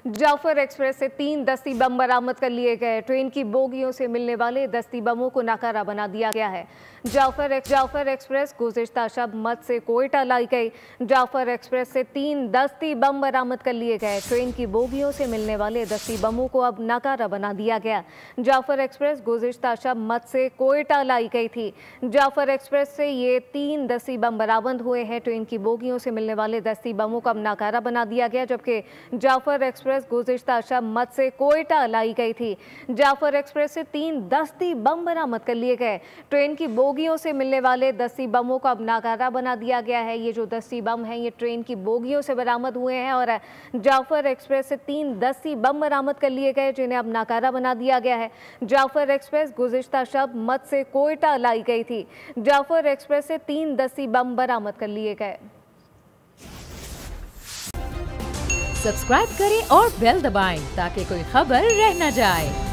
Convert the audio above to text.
Jafar express से 3 दस्ती बम बरामद कर लिए गए। ट्रेन की बोगियों से मिलने वाले दस्ती बमों को नाकारा बना दिया गया है। जाफर एक्सप्रेस गुज़िश्ता शब मत से कोयटा लाई गई। जाफर एक्सप्रेस से 3 दस्ती बम बरामद कर लिए गए। ट्रेन की बोगियों से मिलने वाले दस्ती बमों को अब नाकारा बना दिया गया। जाफर एक्सप्रेस गुज़िश्ता शब मत से कोयटा लाई गई थी। जाफर एक्सप्रेस से ये 3 दस्ती बम बरामद हुए हैं। ट्रेन की बोगियों से मिलने वाले दस्ती बमों को अब नाकारा बना दिया गया, जबकि जाफर एक्सप्रेस गुज़िश्ता शब मत से कोयटा लाई गई थी। जाफर एक्सप्रेस से 3 दस्ती बम बरामद कर लिए गए। ट्रेन की बोगियों से मिलने वाले दस्ती बमों को अब नाकारा बना दिया गया है। ये जो दस्ती बम हैं ये ट्रेन की बोगियों से बरामद हुए हैं और जाफर एक्सप्रेस से 3 दस्ती बम बरामद कर लिए गए, जिन्हें अब नाकारा बना दिया गया है। जाफर एक्सप्रेस गुज़िश्ता शब मत से कोयटा लाई गई थी। जाफर एक्सप्रेस से 3 दस्ती बम बरामद कर लिए गए। सब्सक्राइब करें और बेल दबाएं ताकि कोई खबर रह न जाए।